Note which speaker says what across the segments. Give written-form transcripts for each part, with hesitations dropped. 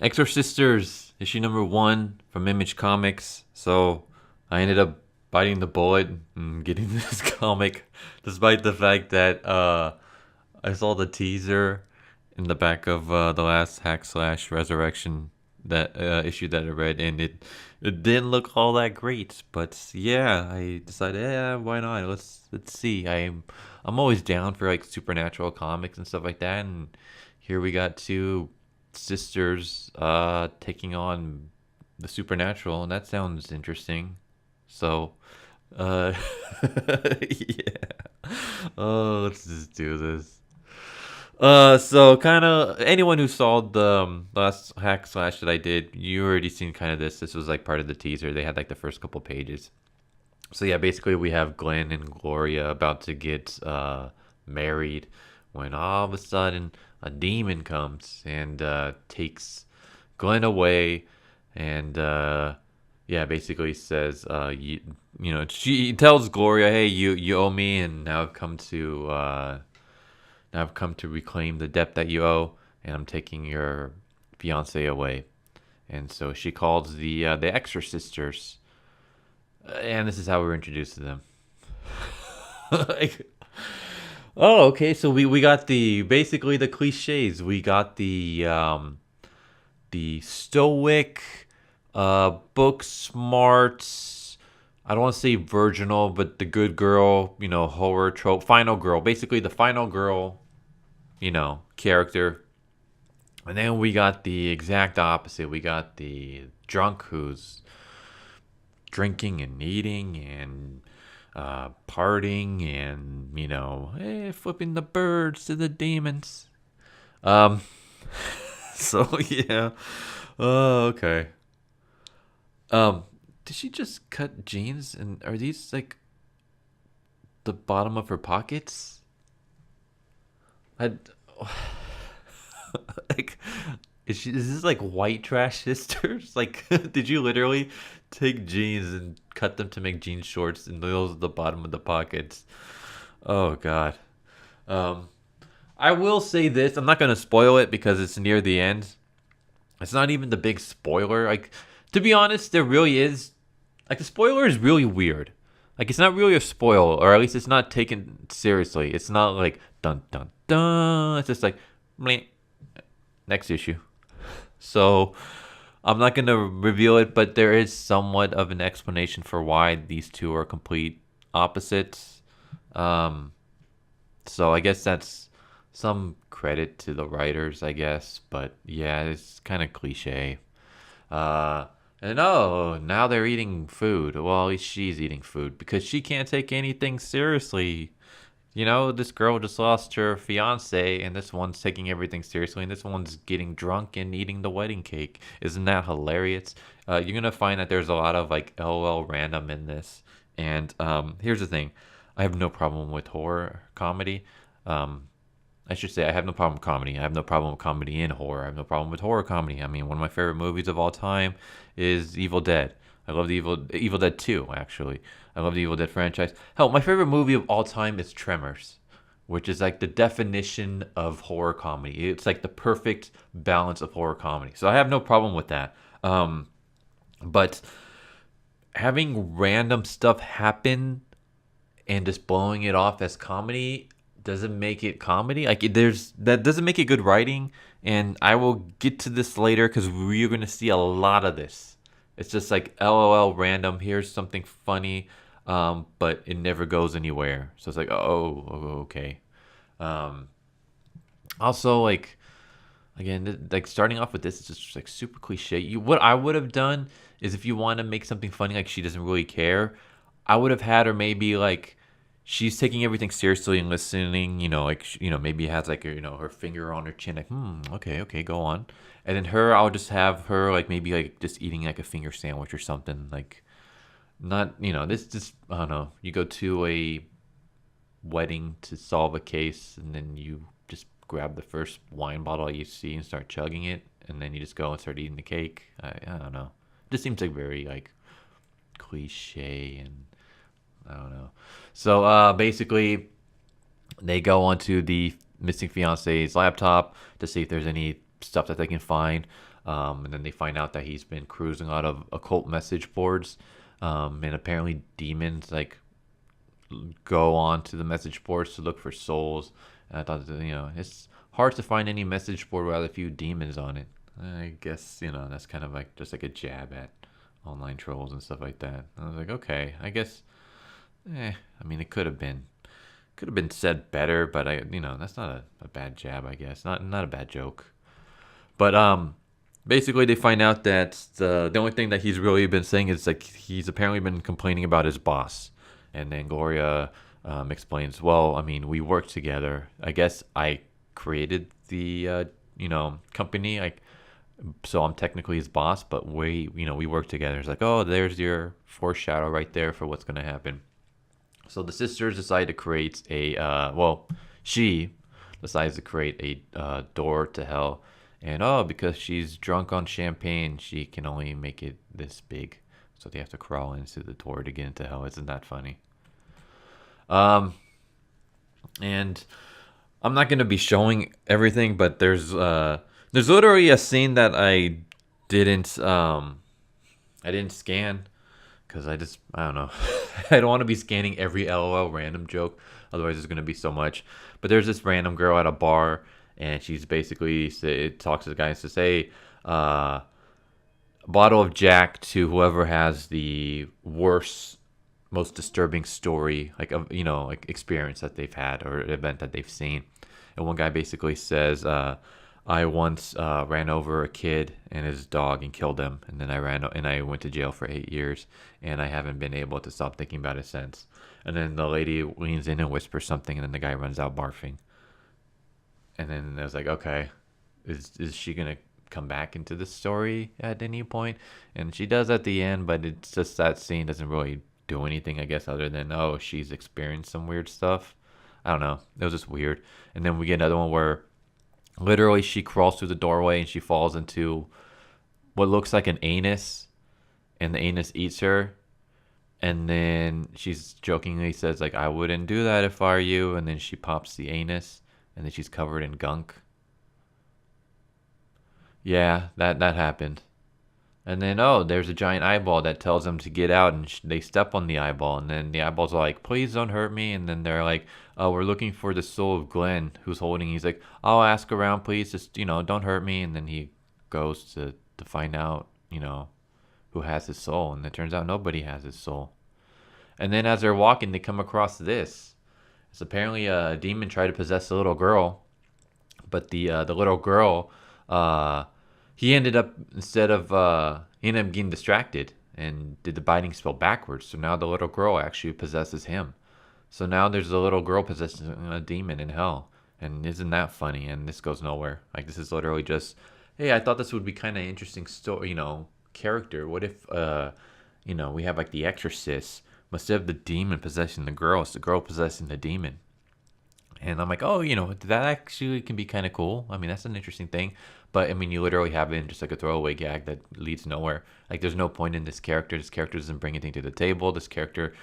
Speaker 1: Exorsisters, issue number 1 from Image Comics. So I ended up biting the bullet and getting this comic, despite the fact that I saw the teaser in the back of the last Hack Slash Resurrection that issue that I read, and it didn't look all that great. But yeah, I decided, yeah, why not? Let's see. I'm always down for like supernatural comics and stuff like that, and here we got two sisters taking on the supernatural, and that sounds interesting. So, uh, yeah. Oh, let's just do this. So kind of anyone who saw the last hack slash that I did, you already seen kind of this. This was like part of the teaser. They had like the first couple pages. So yeah, basically we have Glen and Gloria about to get married when all of a sudden a demon comes and takes Glen away, and yeah, basically says she tells Gloria, hey, you owe me, and now I've come to reclaim the debt that you owe, and I'm taking your fiance away. And so she calls the Exorsisters, and this is how we're introduced to them. Like, oh, okay. So we got the basically the cliches. We got the stoic, book smart. I don't want to say virginal, but the good girl, horror trope, final girl. Basically, the final girl, character. And then we got the exact opposite. We got the drunk who's drinking and eating and partying and, hey, flipping the birds to the demons. Um, so yeah. Oh, okay. Um, did she just cut jeans? And are these like the bottom of her pockets? I like is this like white trash sisters? Like did you literally take jeans and cut them to make jean shorts and those are the bottom of the pockets? Oh god. Um I will say this, I'm not gonna spoil it because it's near the end. It's not even the big spoiler. Like to be honest, there really is like the spoiler is really weird. Like it's not really a spoil, or at least it's not taken seriously. It's not like dun dun dun. It's just like meh, next issue. So I'm not gonna reveal it, but there is somewhat of an explanation for why these two are complete opposites. Um, so I guess that's some credit to the writers, I guess. But yeah, it's kind of cliche. Uh, and oh, now they're eating food. Well, at least she's eating food because she can't take anything seriously. This girl just lost her fiance, and this one's taking everything seriously, and this one's getting drunk and eating the wedding cake. Isn't that hilarious? You're gonna find that there's a lot of like LOL random in this. And here's the thing: I have no problem with horror comedy. Um, I should say I have no problem with comedy. I have no problem with comedy in horror. I have no problem with horror comedy. I mean, one of my favorite movies of all time is Evil Dead. I love the Evil Dead 2, actually. I love the Evil Dead franchise. Hell, my favorite movie of all time is Tremors, which is like the definition of horror comedy. It's like the perfect balance of horror comedy. So I have no problem with that. But having random stuff happen and just blowing it off as comedy doesn't make it comedy. Like that doesn't make it good writing. And I will get to this later because we're gonna see a lot of this. It's just like LOL random. Here's something funny, but it never goes anywhere. So it's like, okay. Um, Also, like again, like starting off with this is just like super cliche. What I would have done is if you want to make something funny, like she doesn't really care, I would have had her maybe like she's taking everything seriously and listening. Maybe has like her finger on her chin, like okay, go on. And then I'll just have her like maybe like just eating like a finger sandwich or something. Like not this just I don't know. You go to a wedding to solve a case, and then you just grab the first wine bottle you see and start chugging it, and then you just go and start eating the cake. I don't know. It just seems like very like cliche, and I don't know. So basically, they go onto the missing fiance's laptop to see if there's any stuff that they can find. And then they find out that he's been cruising out of occult message boards, and apparently demons like go on to the message boards to look for souls. And I thought, it's hard to find any message board without a few demons on it. I guess, that's kind of like just like a jab at online trolls and stuff like that. I was like, okay, I guess, I mean, it could have been said better, but that's not a bad jab, I guess. Not a bad joke. But basically they find out that the only thing that he's really been saying is like he's apparently been complaining about his boss. And then Gloria explains, well, I mean, we work together. I guess I created the company. So I'm technically his boss, but we work together. It's like, oh, there's your foreshadow right there for what's gonna happen. So the sisters decide to create she decides to create a door to hell, and because she's drunk on champagne, she can only make it this big. So they have to crawl into the door to get into hell. Isn't that funny? Um, and I'm not gonna be showing everything, but there's literally a scene that didn't I didn't scan because I don't know. I don't want to be scanning every LOL random joke, otherwise there's gonna be so much. But there's this random girl at a bar, and she's basically it talks to the guy and says, "Hey, a bottle of Jack to whoever has the worst, most disturbing story, like of like experience that they've had or event that they've seen." And one guy basically says, "I once ran over a kid and his dog and killed him, and then I went to jail for 8 years, and I haven't been able to stop thinking about it since." And then the lady leans in and whispers something, and then the guy runs out barfing. And then I was like, okay, is she gonna come back into the story at any point? And she does at the end, but it's just that scene doesn't really do anything, I guess, other than she's experienced some weird stuff. I don't know. It was just weird. And then we get another one where literally she crawls through the doorway and she falls into what looks like an anus, and the anus eats her. And then she's jokingly says like, "I wouldn't do that if I were you." And then she pops the anus, and then she's covered in gunk. Yeah, that happened. And then there's a giant eyeball that tells them to get out, and they step on the eyeball, and then the eyeballs are like, "Please don't hurt me." And then they're like, "We're looking for the soul of Glen, who's holding." He's like, "I'll ask around, please. Just don't hurt me." And then he goes to find out who has his soul, and it turns out nobody has his soul. And then as they're walking, they come across this. It's apparently a demon tried to possess a little girl, but the little girl, he ended up he ended up getting distracted and did the biting spell backwards. So now the little girl actually possesses him. So now there's a little girl possessing a demon in hell. And isn't that funny? And this goes nowhere. Like, this is literally just, hey, I thought this would be kind of interesting story, character. What if we have like the Exorcist, but instead of the demon possessing the girl, it's the girl possessing the demon. And I'm like, that actually can be kind of cool. I mean, that's an interesting thing. But I mean, you literally have it in just like a throwaway gag that leads nowhere. Like, there's no point in this character. This character doesn't bring anything to the table. This character,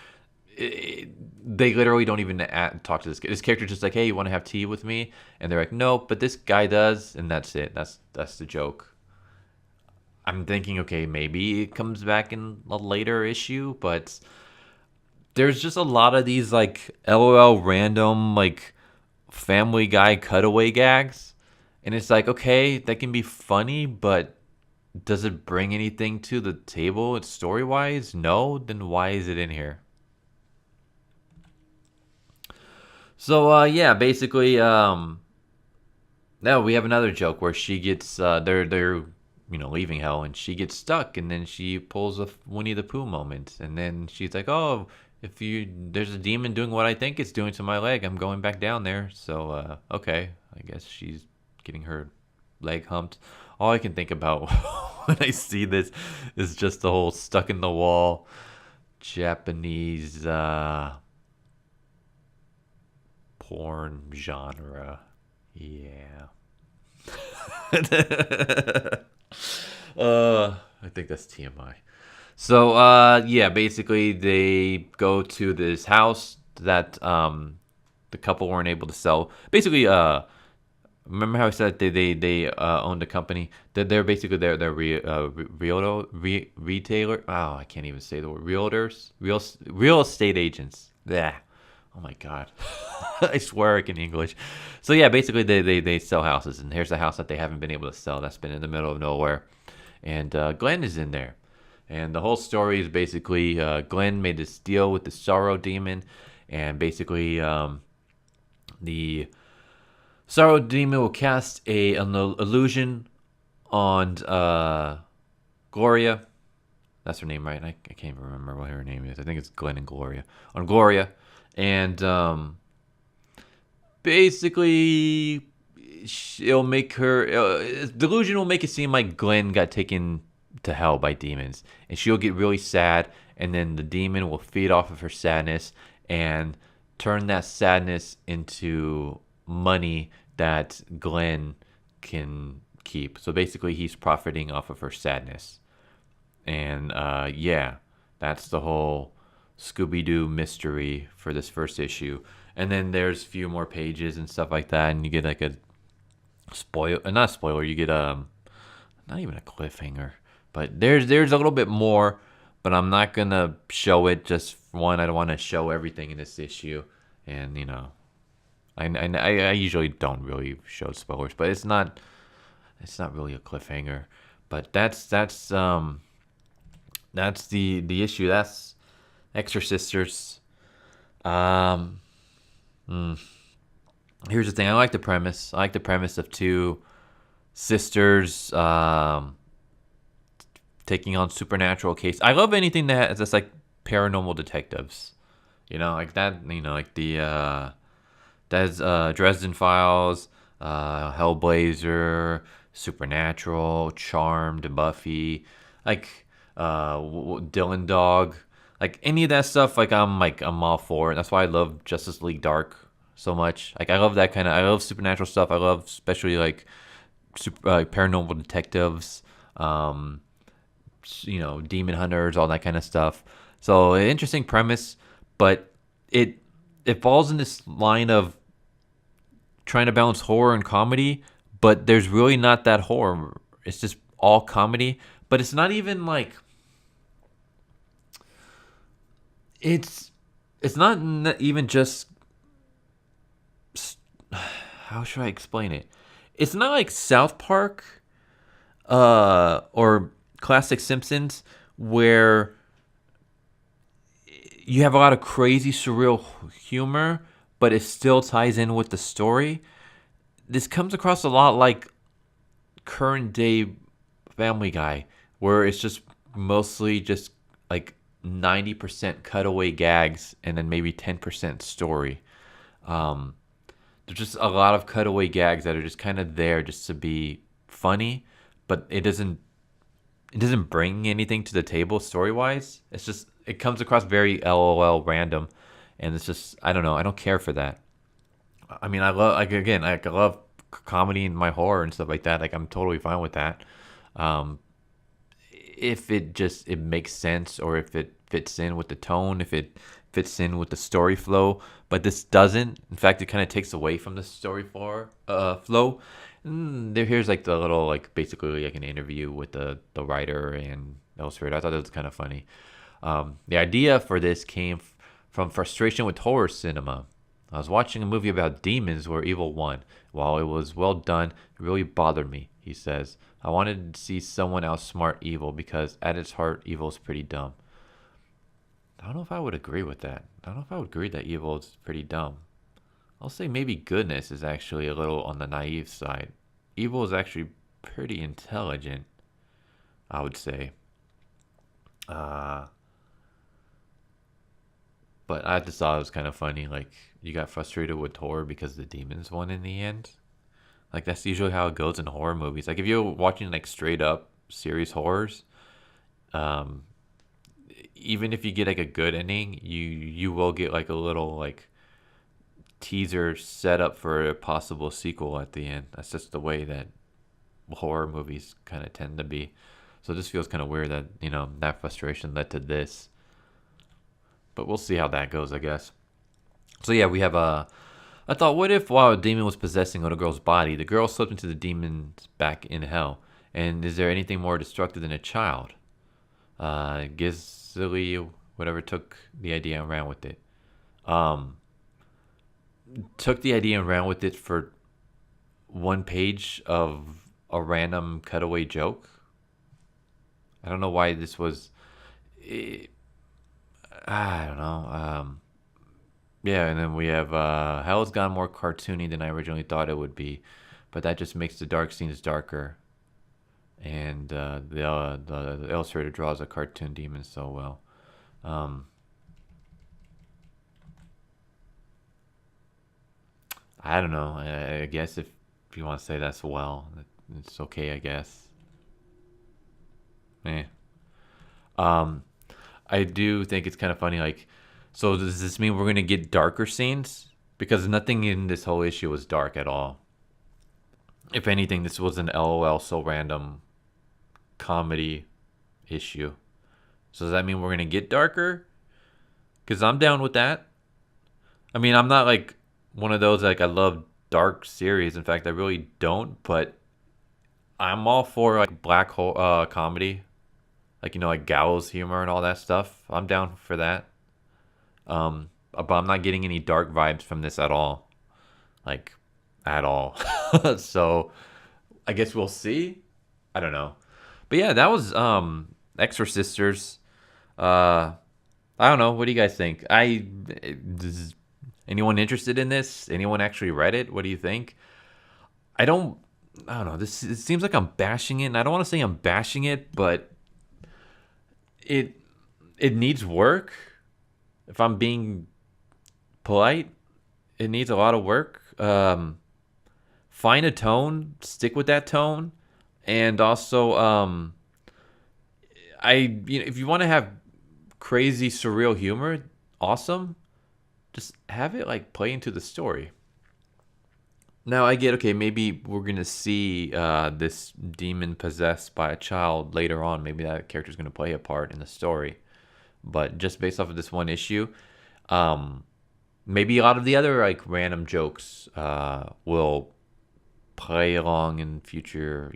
Speaker 1: they literally don't even talk to this. This character just like, "Hey, you want to have tea with me?" And they're like, "Nope," but this guy does, and that's it. That's the joke. I'm thinking, okay, maybe it comes back in a later issue, but there's just a lot of these like LOL random like Family Guy cutaway gags, and it's like, okay, that can be funny, but does it bring anything to the table? It's story wise, no. Then why is it in here? So yeah, basically, now we have another joke where she gets they're leaving hell, and she gets stuck, and then she pulls a Winnie the Pooh moment, and then she's like, "Oh, if there's a demon doing what I think it's doing to my leg, I'm going back down there." So okay, I guess she's getting her leg humped. All I can think about when I see this is just the whole stuck in the wall Japanese porn genre. Yeah. I think that's TMI. So yeah, basically they go to this house that the couple weren't able to sell. Basically Remember how I said they owned a company? They're basically retailer. Oh, I can't even say the word. Realtors, real estate agents. Yeah. Oh my god. I swear I can English. So yeah, basically they sell houses, and here's a house that they haven't been able to sell. That's been in the middle of nowhere, and Glenn is in there, and the whole story is basically Glenn made this deal with the sorrow demon, and basically the sorrow demon will cast an illusion on Gloria. That's her name, right? I can't even remember what her name is. I think it's Glen and Gloria. On Gloria. And basically, it'll make her. Delusion will make it seem like Glenn got taken to hell by demons. And she'll get really sad. And then the demon will feed off of her sadness and turn that sadness into money that Glenn can keep. So basically, he's profiting off of her sadness. And yeah, that's the whole Scooby Doo mystery for this first issue. And then there's a few more pages and stuff like that, and you get like a not a spoiler, you get not even a cliffhanger, but there's a little bit more, but I'm not gonna show it. Just one, I don't want to show everything in this issue, and you know, I usually don't really show spoilers, but it's not really a cliffhanger. But that's the issue. That's Exorsisters. Here's the thing. I like the premise. I like the premise of two sisters taking on supernatural case. I love anything that's like paranormal detectives. You know, like that. You know, like the Dresden Files, Hellblazer, Supernatural, Charmed, Buffy, like Dylan Dog, like any of that stuff. I'm all for it. That's why I love Justice League Dark so much. Like I love that kind of. I love supernatural stuff. I love especially like paranormal detectives. You know, demon hunters, all that kind of stuff. So an interesting premise, but it falls in this line of trying to balance horror and comedy, but there's really not that horror. It's just all comedy, but it's not even like it's not even just how should I explain it? It's not like South Park or classic Simpsons where you have a lot of crazy surreal humor, but it still ties in with the story. This comes across a lot like current day Family Guy, where it's just mostly just like 90% cutaway gags and then maybe 10% story. There's just a lot of cutaway gags that are just kind of there just to be funny, but it doesn't bring anything to the table story wise. It comes across very LOL random, and it's just I don't know. I don't care for that. I mean, I love comedy and my horror and stuff like that. Like I'm totally fine with that. If it makes sense, or if it fits in with the tone, if it fits in with the story flow. But this doesn't. In fact, it kind of takes away from the story flow. Here's like the little like basically like an interview with the writer and illustrator. I thought it was kind of funny. The idea for this came from frustration with horror cinema. I was watching a movie about demons where evil won. While it was well done, it really bothered me, he says. I wanted to see someone outsmart evil because at its heart, evil is pretty dumb. I don't know if I would agree with that. I don't know if I would agree that evil is pretty dumb. I'll say maybe goodness is actually a little on the naive side. Evil is actually pretty intelligent, I would say. But I just thought it was kind of funny. Like, you got frustrated with horror because the demons won in the end. Like, that's usually how it goes in horror movies. Like, if you're watching, like, straight up serious horrors, even if you get, like, a good ending, you will get, like, a little, like, teaser set up for a possible sequel at the end. That's just the way that horror movies kind of tend to be. So this feels kind of weird that, you know, that frustration led to this. But we'll see how that goes, I guess. So yeah, we have a I thought, what if while a demon was possessing a little girl's body, the girl slipped into the demon's back in hell? And is there anything more destructive than a child? Gizly, whatever, took the idea and ran with it. Um, took the idea and ran with it for one page of a random cutaway joke. I don't know why this was. I don't know. Yeah, and then we have Hell's gone more cartoony than I originally thought it would be, but that just makes the dark scenes darker. And the illustrator draws a cartoon demon so well. I don't know. I guess if you want to say that's well, it's okay. I guess. Eh. Um, I do think it's kind of funny. Like, so does this mean we're gonna get darker scenes? Because nothing in this whole issue was dark at all. If anything, this was an LOL so random comedy issue. So does that mean we're gonna get darker? Because I'm down with that. I mean, I'm not like one of those like I love dark series. In fact, I really don't. But I'm all for like black hole comedy, like like gallows humor and all that stuff. I'm down for that. But I'm not getting any dark vibes from this at all, like at all. So I guess we'll see. I don't know. But yeah, that was Exorsisters. I don't know. What do you guys think? Does anyone interested in this? Anyone actually read it? What do you think? I don't know. This it seems like I'm bashing it, and I don't want to say I'm bashing it, but it needs work. If I'm being polite, it needs a lot of work. Find a tone, stick with that tone, and also if you want to have crazy surreal humor, awesome. Just have it like play into the story. Now I get, okay, maybe we're gonna see this demon possessed by a child later on. Maybe that character's gonna play a part in the story. But just based off of this one issue, maybe a lot of the other like random jokes will play along in future,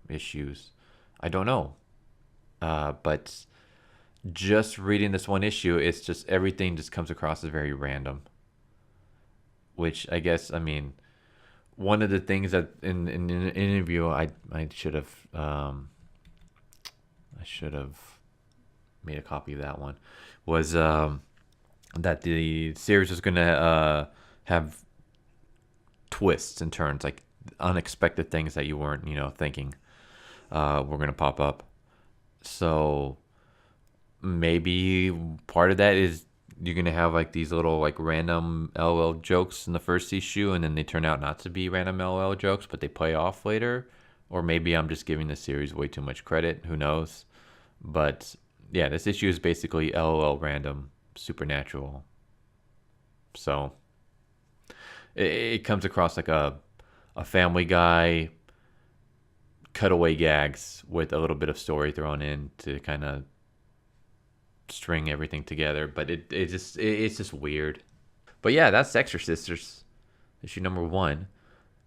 Speaker 1: issues. I don't know. But just reading this one issue, it's just everything just comes across as very random. Which I guess, I mean, one of the things that in an interview I should have made a copy of that one was that the series was gonna have twists and turns, like unexpected things that you weren't thinking were gonna pop up. So maybe part of that is you're gonna have like these little like random LOL jokes in the first issue, and then they turn out not to be random LOL jokes, but they play off later. Or maybe I'm just giving the series way too much credit. Who knows? But yeah, this issue is basically LOL random supernatural. So it comes across like a Family Guy cutaway gags with a little bit of story thrown in to kind of string everything together, but it's just weird. But yeah, that's Exorsisters, issue number 1.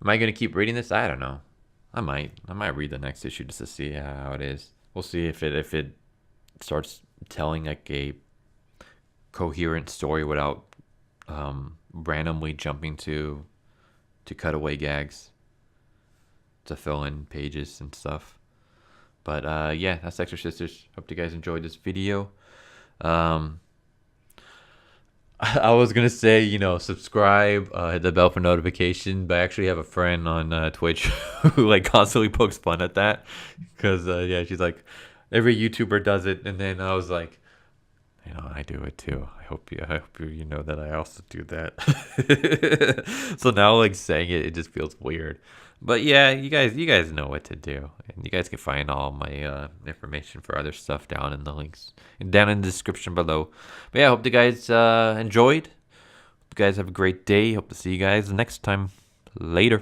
Speaker 1: Am I gonna keep reading this? I don't know. I might read the next issue just to see how it is. We'll see if it starts telling like a coherent story without randomly jumping to cutaway gags to fill in pages and stuff. But yeah, that's Exorsisters. Hope you guys enjoyed this video. I was gonna say, subscribe, hit the bell for notification, but I actually have a friend on Twitch who like constantly pokes fun at that, because yeah, she's like, every YouTuber does it, and then I was like, I do it too. I hope you know that I also do that. So now like saying it just feels weird. But yeah, you guys know what to do, and you guys can find all my information for other stuff down in the links and down in the description below. But yeah, I hope you guys enjoyed. Hope you guys have a great day. Hope to see you guys next time. Later.